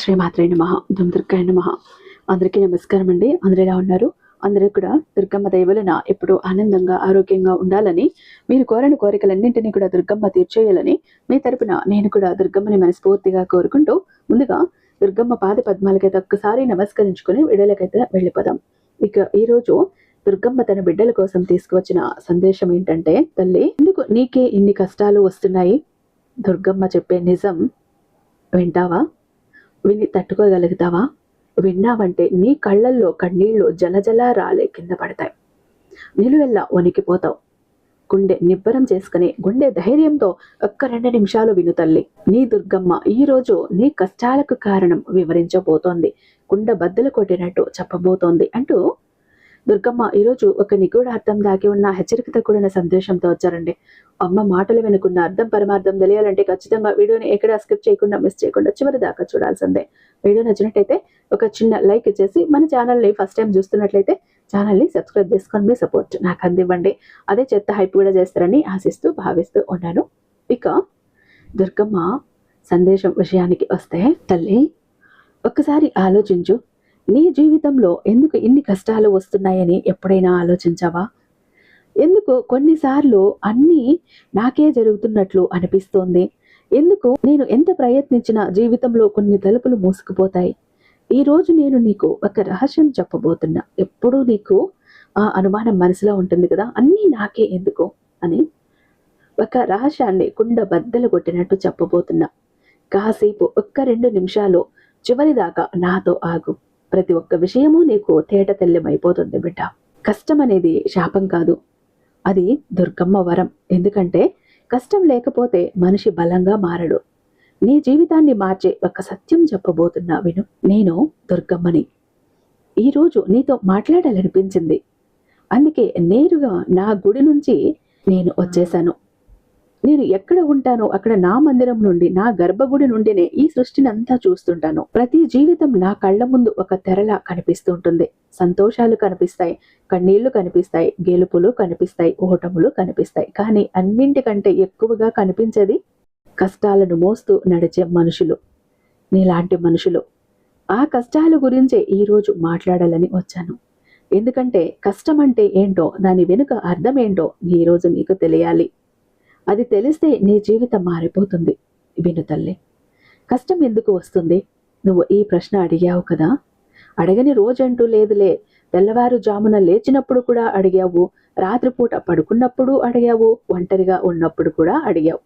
శ్రీమాత్రే నమః. దుర్గాయ నమః. అందరికీ నమస్కారం అండి. అందరూ ఎలా ఉన్నారు? అందరూ కూడా దుర్గమ్మ దయ వలన ఎప్పుడూ ఆనందంగా ఆరోగ్యంగా ఉండాలని, మీరు కోరని కోరికలన్నింటినీ కూడా దుర్గమ్మ తీర్చేయాలని మీ తరపున నేను కూడా దుర్గమ్మని మనస్ఫూర్తిగా కోరుకుంటూ, ముందుగా దుర్గమ్మ పాద పద్మాలకైతే ఒక్కసారి నమస్కరించుకుని వీడియోలకైతే వెళ్ళిపోదాం. ఇక ఈరోజు దుర్గమ్మ తన బిడ్డల కోసం తీసుకువచ్చిన సందేశం ఏంటంటే, తల్లి ఎందుకు నీకే ఇన్ని కష్టాలు వస్తున్నాయి? దుర్గమ్మ చెప్పే నిజం వింటావా? విని తట్టుకోగలుగుతావా? విన్నావంటే నీ కళ్ళల్లో కన్నీళ్లు జలజలా రాలే కింద పడతాయి. నిలువెల్లా వణికిపోతావు. గుండె నిబ్బరం చేసుకుని గుండె ధైర్యంతో ఒక్క 2 నిమిషాలు విను తల్లి. నీ దుర్గమ్మ ఈరోజు నీ కష్టాలకు కారణం వివరించబోతోంది, కుండ బద్దలు కొట్టినట్టు చెప్పబోతోంది అంటూ దుర్గమ్మ ఈరోజు ఒక నిగూఢార్థం దాగి ఉన్న హెచ్చరికతో కూడిన సందేశంతో వచ్చారండి. అమ్మ మాటలు వెనుకున్న అర్థం పరమార్థం తెలియాలంటే ఖచ్చితంగా వీడియోని ఎక్కడా స్కిప్ చేయకుండా మిస్ చేయకుండా చివరి దాకా చూడాల్సిందే. వీడియో నచ్చినట్టయితే ఒక చిన్న లైక్ ఇచ్చేసి మన ఛానల్ని ఫస్ట్ టైం చూస్తున్నట్లయితే ఛానల్ని సబ్స్క్రైబ్ చేసుకొని మీ సపోర్ట్ నాకు అందివ్వండి. అదే చెత్త హైప్ కూడా చేస్తారని ఆశిస్తూ భావిస్తూ ఉన్నాను. ఇక దుర్గమ్మ సందేశం విషయానికి వస్తే, తల్లి ఒక్కసారి ఆలోచించు. నీ జీవితంలో ఎందుకు ఇన్ని కష్టాలు వస్తున్నాయని ఎప్పుడైనా ఆలోచించావా? ఎందుకు కొన్నిసార్లు అన్నీ నాకే జరుగుతున్నట్లు అనిపిస్తోంది? ఎందుకు నేను ఎంత ప్రయత్నించినా జీవితంలో కొన్ని తలుపులు మూసుకుపోతాయి? ఈరోజు నేను నీకు ఒక రహస్యం చెప్పబోతున్నా. ఎప్పుడూ నీకు ఆ అనుమానం మనసులో ఉంటుంది కదా, అన్నీ నాకే ఎందుకు అని. ఒక రహస్యాన్ని కుండ బద్దలు కొట్టినట్టు చెప్పబోతున్నా. కాసేపు ఒక్క 2 నిమిషాలు చివరిదాకా నాతో ఆగు. ప్రతి ఒక్క విషయము నీకు తేట తెల్లమైపోతుంది బిడ్డ. కష్టం అనేది శాపం కాదు, అది దుర్గమ్మ వరం. ఎందుకంటే కష్టం లేకపోతే మనిషి బలంగా మారడు. నీ జీవితాన్ని మార్చే ఒక సత్యం చెప్పబోతున్నా విను. నేను దుర్గమ్మని. ఈరోజు నీతో మాట్లాడాలనిపించింది, అందుకే నేరుగా నా గుడి నుంచి నేను వచ్చేశాను. నేను ఎక్కడ ఉంటానో అక్కడ నా మందిరం నుండి, నా గర్భగుడి నుండినే ఈ సృష్టిని అంతా చూస్తుంటాను. ప్రతి జీవితం నా కళ్ళ ముందు ఒక తెరలా కనిపిస్తుంటుంది. సంతోషాలు కనిపిస్తాయి, కన్నీళ్లు కనిపిస్తాయి, గెలుపులు కనిపిస్తాయి, ఓటములు కనిపిస్తాయి. కానీ అన్నింటికంటే ఎక్కువగా కనిపించేది కష్టాలను మోస్తూ నడిచే మనుషులు, నీలాంటి మనుషులు. ఆ కష్టాల గురించే ఈరోజు మాట్లాడాలని వచ్చాను. ఎందుకంటే కష్టం అంటే ఏంటో, దాని వెనుక అర్థం ఏంటో ఈరోజు నీకు తెలియాలి. అది తెలిస్తే నీ జీవితం మారిపోతుంది. విను తల్లి, కష్టం ఎందుకు వస్తుంది? నువ్వు ఈ ప్రశ్న అడిగావు కదా. అడగని రోజంటూ లేదులే. తెల్లవారుజామున లేచినప్పుడు కూడా అడిగావు, రాత్రిపూట పడుకున్నప్పుడు అడిగావు, ఒంటరిగా ఉన్నప్పుడు కూడా అడిగావు.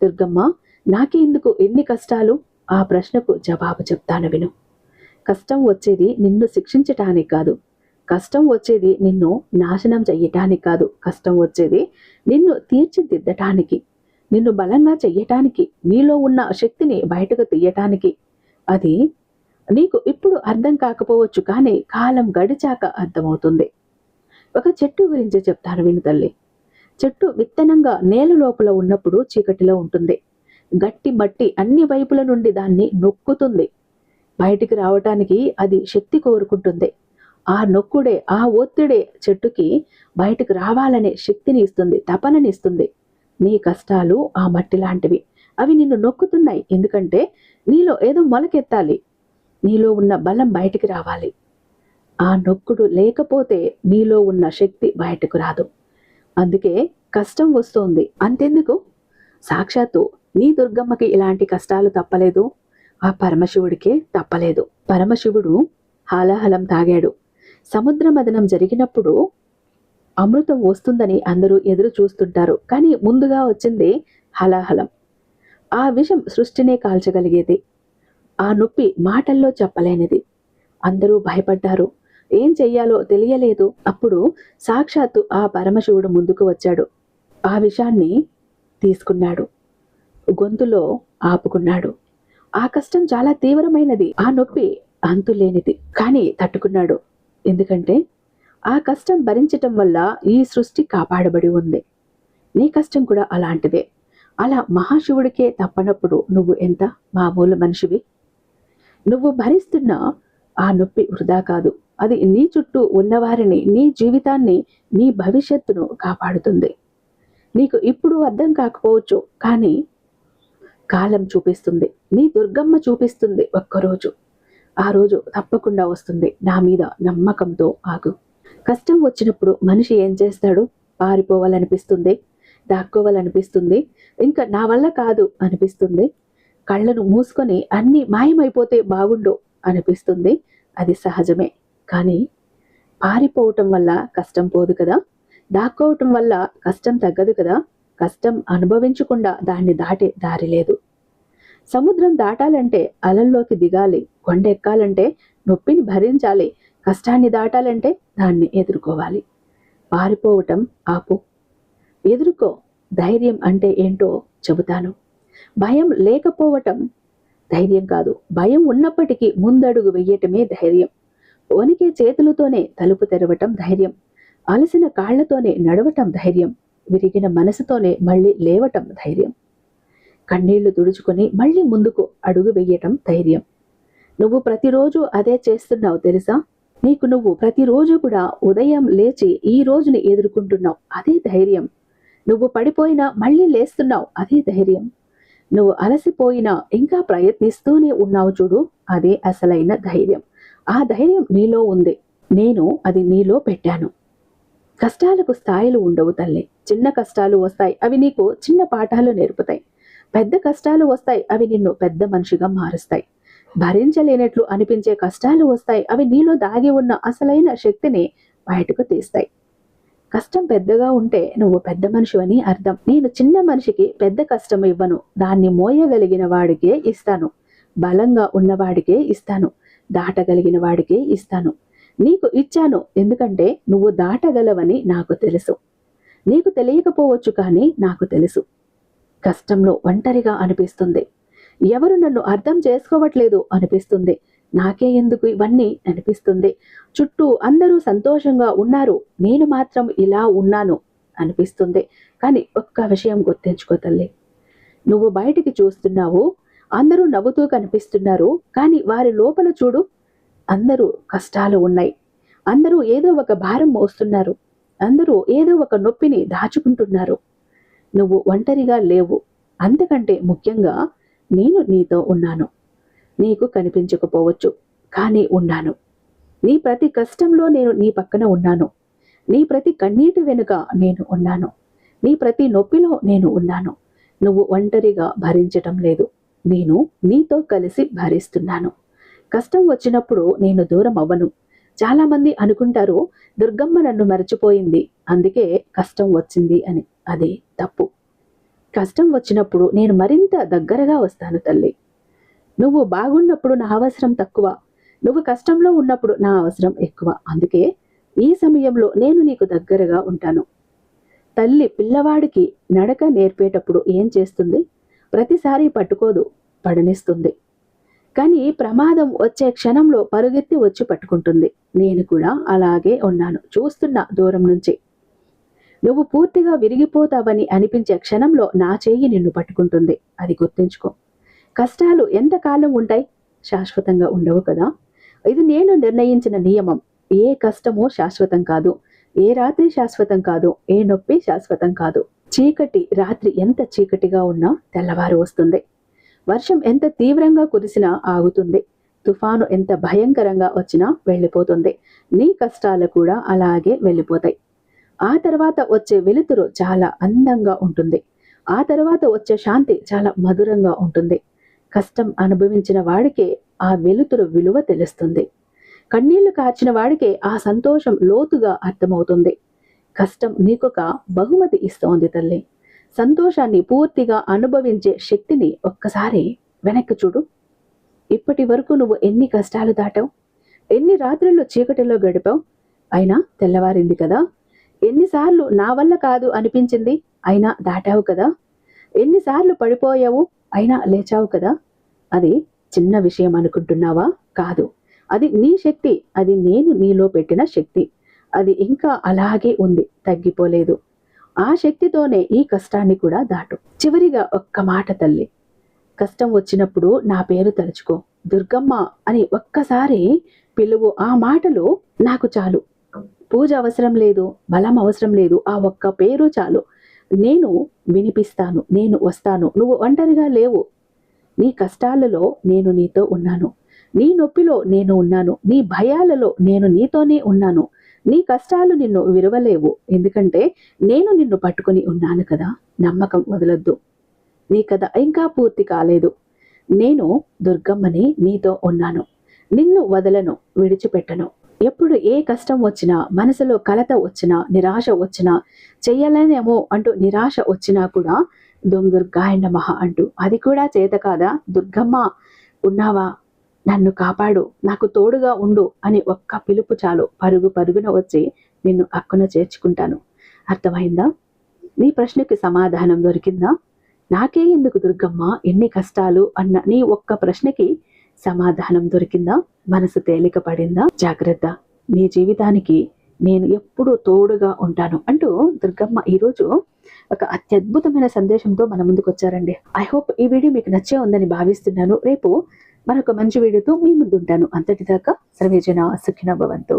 దుర్గమ్మ, నాకెందుకు ఎన్ని కష్టాలు? ఆ ప్రశ్నకు జవాబు చెప్తాను విను. కష్టం వచ్చేది నిన్ను శిక్షించటానికి కాదు. కష్టం వచ్చేది నిన్ను నాశనం చెయ్యటానికి కాదు. కష్టం వచ్చేది నిన్ను తీర్చిదిద్దటానికి, నిన్ను బలంగా చెయ్యటానికి, నీలో ఉన్న శక్తిని బయటకు తీయటానికి. అది నీకు ఇప్పుడు అర్థం కాకపోవచ్చు, కానీ కాలం గడిచాక అర్థమవుతుంది. ఒక చెట్టు గురించి చెప్తాను విను తల్లి. చెట్టు విత్తనంగా నేల లోపల ఉన్నప్పుడు చీకటిలో ఉంటుంది. గట్టి మట్టి అన్ని వైపుల నుండి దాన్ని నొక్కుతుంది. బయటికి రావటానికి అది శక్తి కోరుకుంటుంది. ఆ నొక్కుడే, ఆ ఒత్తిడే చెట్టుకి బయటకు రావాలనే శక్తిని ఇస్తుంది, తపనని ఇస్తుంది. నీ కష్టాలు ఆ మట్టి లాంటివి. అవి నిన్ను నొక్కుతున్నాయి. ఎందుకంటే నీలో ఏదో మొలకెత్తాలి, నీలో ఉన్న బలం బయటికి రావాలి. ఆ నొక్కుడు లేకపోతే నీలో ఉన్న శక్తి బయటకు రాదు. అందుకే కష్టం వస్తోంది. అంతెందుకు, సాక్షాత్తు నీ దుర్గమ్మకి ఇలాంటి కష్టాలు తప్పలేదు, ఆ పరమశివుడికే తప్పలేదు. పరమశివుడు హాలాహలం తాగాడు. సముద్ర మదనం జరిగినప్పుడు అమృతం వస్తుందని అందరూ ఎదురు చూస్తుంటారు, కానీ ముందుగా వచ్చింది హలాహలం. ఆ విషం సృష్టినే కాల్చగలిగేది. ఆ నొప్పి మాటల్లో చెప్పలేనిది. అందరూ భయపడ్డారు, ఏం చెయ్యాలో తెలియలేదు. అప్పుడు సాక్షాత్తు ఆ పరమశివుడు ముందుకు వచ్చాడు. ఆ విషాన్ని తీసుకున్నాడు, గొంతులో ఆపుకున్నాడు. ఆ కష్టం చాలా తీవ్రమైనది, ఆ నొప్పి అంతులేనిది, కానీ తట్టుకున్నాడు. ఎందుకంటే ఆ కష్టం భరించటం వల్ల ఈ సృష్టి కాపాడబడి ఉంది. నీ కష్టం కూడా అలాంటిదే. అలా మహాశివుడికే తప్పనప్పుడు నువ్వు ఎంత మామూలు మనిషివి? నువ్వు భరిస్తున్న ఆ నొప్పి వృధా కాదు. అది నీ చుట్టూ ఉన్నవారిని, నీ జీవితాన్ని, నీ భవిష్యత్తును కాపాడుతుంది. నీకు ఇప్పుడు అర్థం కాకపోవచ్చు, కానీ కాలం చూపిస్తుంది. నీ దుర్గమ్మ చూపిస్తుంది ఒక్కరోజు. ఆ రోజు తప్పకుండా వస్తుంది. నా మీద నమ్మకంతో ఆగు. కష్టం వచ్చినప్పుడు మనిషి ఏం చేస్తాడు? పారిపోవాలనిపిస్తుంది, దాక్కోవాలనిపిస్తుంది, ఇంకా నా వల్ల కాదు అనిపిస్తుంది, కళ్ళను మూసుకొని అన్నీ మాయమైపోతే బాగుండు అనిపిస్తుంది. అది సహజమే. కానీ పారిపోవటం వల్ల కష్టం పోదు కదా, దాక్కోవటం వల్ల కష్టం తగ్గదు కదా. కష్టం అనుభవించకుండా దాన్ని దాటే దారి లేదు. సముద్రం దాటాలంటే అలల్లోకి దిగాలి, కొండెక్కాలంటే నొప్పిని భరించాలి, కష్టాన్ని దాటాలంటే దాన్ని ఎదుర్కోవాలి. పారిపోవటం ఆపు, ఎదుర్కో. ధైర్యం అంటే ఏంటో చెబుతాను. భయం లేకపోవటం ధైర్యం కాదు. భయం ఉన్నప్పటికీ ముందడుగు వెయ్యటమే ధైర్యం. వణికే చేతులతోనే తలుపు తెరవటం ధైర్యం. అలసిన కాళ్లతోనే నడవటం ధైర్యం. విరిగిన మనసుతోనే మళ్ళీ లేవటం ధైర్యం. కన్నీళ్లు తుడుచుకొని మళ్ళీ ముందుకు అడుగు వెయ్యటం ధైర్యం. నువ్వు ప్రతిరోజు అదే చేస్తున్నావు తెలుసా? నీకు నువ్వు ప్రతిరోజు కూడా ఉదయం లేచి ఈ రోజుని ఎదుర్కొంటున్నావు, అదే ధైర్యం. నువ్వు పడిపోయినా మళ్ళీ లేస్తున్నావు, అదే ధైర్యం. నువ్వు అలసిపోయినా ఇంకా ప్రయత్నిస్తూనే ఉన్నావు చూడు, అదే అసలైన ధైర్యం. ఆ ధైర్యం నీలో ఉంది. నేను అది నీలో పెట్టాను. కష్టాలకు స్థాయిలు ఉండవు తల్లి. చిన్న కష్టాలు వస్తాయి, అవి నీకు చిన్న పాఠాలు నేర్పుతాయి. పెద్ద కష్టాలు వస్తాయి, అవి నిన్ను పెద్ద మనిషిగా మారుస్తాయి. భరించలేనట్లు అనిపించే కష్టాలు వస్తాయి, అవి నీలో దాగి ఉన్న అసలైన శక్తిని బయటకు తీస్తాయి. కష్టం పెద్దగా ఉంటే నువ్వు పెద్ద మనిషివని అర్థం. నేను చిన్న మనిషికి పెద్ద కష్టం ఇవ్వను, దాన్ని మోయగలిగిన వాడికే ఇస్తాను, బలంగా ఉన్నవాడికే ఇస్తాను, దాటగలిగిన వాడికే ఇస్తాను. నీకు ఇచ్చాను ఎందుకంటే నువ్వు దాటగలవని నాకు తెలుసు. నీకు తెలియకపోవచ్చు, కానీ నాకు తెలుసు. కష్టంలో ఒంటరిగా అనిపిస్తుంది, ఎవరు నన్ను అర్థం చేసుకోవట్లేదు అనిపిస్తుంది, నాకే ఎందుకు ఇవన్నీ అనిపిస్తుంది, చుట్టూ అందరూ సంతోషంగా ఉన్నారు, నేను మాత్రం ఇలా ఉన్నాను అనిపిస్తుంది. కానీ ఒక్క విషయం గుర్తించుకో తల్లి, నువ్వు బయటికి చూస్తున్నావు, అందరూ నవ్వుతూ కనిపిస్తున్నారు, కానీ వారి లోపల చూడు, అందరూ కష్టాలు ఉన్నాయి, అందరూ ఏదో ఒక భారం మోస్తున్నారు, అందరూ ఏదో ఒక నొప్పిని దాచుకుంటున్నారు. నువ్వు ఒంటరిగా లేవు. అంతకంటే ముఖ్యంగా నేను నీతో ఉన్నాను. నీకు కనిపించకపోవచ్చు, కానీ ఉన్నాను. నీ ప్రతి కష్టంలో నేను నీ పక్కన ఉన్నాను. నీ ప్రతి కన్నీటి వెనుక నేను ఉన్నాను. నీ ప్రతి నొప్పిలో నేను ఉన్నాను. నువ్వు ఒంటరిగా భరించటం లేదు, నేను నీతో కలిసి భరిస్తున్నాను. కష్టం వచ్చినప్పుడు నేను దూరం అవ్వను. చాలా మంది అనుకుంటారు దుర్గమ్మ నన్ను మర్చిపోయింది, అందుకే కష్టం వచ్చింది అని. అది తప్పు. కష్టం వచ్చినప్పుడు నేను మరింత దగ్గరగా వస్తాను తల్లి. నువ్వు బాగున్నప్పుడు నా అవసరం తక్కువ, నువ్వు కష్టంలో ఉన్నప్పుడు నా అవసరం ఎక్కువ. అందుకే ఈ సమయంలో నేను నీకు దగ్గరగా ఉంటాను. తల్లి పిల్లవాడికి నడక నేర్పేటప్పుడు ఏం చేస్తుంది? ప్రతిసారి పట్టుకోదు, పడనిస్తుంది. కానీ ప్రమాదం వచ్చే క్షణంలో పరుగెత్తి వచ్చి పట్టుకుంటుంది. నేను కూడా అలాగే ఉన్నాను, చూస్తున్నా దూరం నుంచి. నువ్వు పూర్తిగా విరిగిపోతావని అనిపించే క్షణంలో నా చేయి నిన్ను పట్టుకుంటుంది. అది గుర్తుంచుకో. కష్టాలు ఎంతకాలం ఉంటాయి? శాశ్వతంగా ఉండవు కదా. ఇది నేను నిర్ణయించిన నియమం. ఏ కష్టమో శాశ్వతం కాదు, ఏ రాత్రి శాశ్వతం కాదు, ఏ నొప్పి శాశ్వతం కాదు. చీకటి రాత్రి ఎంత చీకటిగా ఉన్నా తెల్లవారు వస్తుంది. వర్షం ఎంత తీవ్రంగా కురిసినా ఆగుతుంది. తుఫాను ఎంత భయంకరంగా వచ్చినా వెళ్ళిపోతుంది. నీ కష్టాలు కూడా అలాగే వెళ్ళిపోతాయి. ఆ తర్వాత వచ్చే వెలుతురు చాలా అందంగా ఉంటుంది. ఆ తర్వాత వచ్చే శాంతి చాలా మధురంగా ఉంటుంది. కష్టం అనుభవించిన వాడికే ఆ వెలుతురు విలువ తెలుస్తుంది. కన్నీళ్లు కార్చిన వాడికే ఆ సంతోషం లోతుగా అర్థమవుతుంది. కష్టం నీకొక బహుమతి ఇస్తోంది తల్లి. సంతోషాన్ని పూర్తిగా అనుభవించే శక్తిని ఒక్కసారి వెనక్కి చూడు. ఇప్పటి వరకు నువ్వు ఎన్ని కష్టాలు దాటావు, ఎన్ని రాత్రులు చీకటిలో గడిపావు, అయినా తెల్లవారింది కదా. ఎన్నిసార్లు నా వల్ల కాదు అనిపించింది, అయినా దాటావు కదా. ఎన్నిసార్లు పడిపోయావు, అయినా లేచావు కదా. అది చిన్న విషయం అనుకుంటున్నావా? కాదు, అది నీ శక్తి. అది నేను నీలో పెట్టిన శక్తి. అది ఇంకా అలాగే ఉంది, తగ్గిపోలేదు. ఆ శక్తితోనే ఈ కష్టాన్ని కూడా దాటు. చివరిగా ఒక్క మాట తల్లి, కష్టం వచ్చినప్పుడు నా పేరు తలుచుకో, దుర్గమ్మ అని ఒక్కసారి పిలువు. ఆ మాటలు నాకు చాలు. పూజ అవసరం లేదు, బలం అవసరం లేదు, ఆ ఒక్క పేరు చాలు. నేను వినిపిస్తాను, నేను వస్తాను. నువ్వు ఒంటరిగా లేవు. నీ కష్టాలలో నేను నీతో ఉన్నాను, నీ నొప్పిలో నేను ఉన్నాను, నీ భయాలలో నేను నీతోనే ఉన్నాను. నీ కష్టాలు నిన్ను విరవలేవు, ఎందుకంటే నేను నిన్ను పట్టుకొని ఉన్నాను కదా. నమ్మకం వదలొద్దు, నీ కథ ఇంకా పూర్తి కాలేదు. నేను దుర్గమ్మని నీతో ఉన్నాను, నిన్ను వదలను, విడిచిపెట్టను. ఎప్పుడు ఏ కష్టం వచ్చినా, మనసులో కలత వచ్చినా, నిరాశ వచ్చినా, చెయ్యాలనేమో అంటూ నిరాశ వచ్చినా కూడా దుర్గాయ నమః అంటూ, అది కూడా చేత కాదా, దుర్గమ్మ ఉన్నావా, నన్ను కాపాడు, నాకు తోడుగా ఉండు అని ఒక్క పిలుపు చాలు, పరుగు పరుగున వచ్చి నిన్ను అక్కున చేర్చుకుంటాను. అర్థమైందా? నీ ప్రశ్నకి సమాధానం దొరికిందా? నాకే ఎందుకు దుర్గమ్మ ఎన్ని కష్టాలు అన్న నీ ఒక్క ప్రశ్నకి సమాధానం దొరికిందా? మనసు తేలిక పడిందా? జాగ్రత్త, నీ జీవితానికి నేను ఎప్పుడూ తోడుగా ఉంటాను అంటూ దుర్గమ్మ ఈరోజు ఒక అత్యద్భుతమైన సందేశంతో మన ముందుకు వచ్చారండి. ఐ హోప్ ఈ వీడియో మీకు నచ్చే ఉందని భావిస్తున్నాను. రేపు మరొక మంచి వీడియోతో మీ ముందు ఉంటాను. అంతటిదాకా సర్వేజన సుఖినో భవంతు.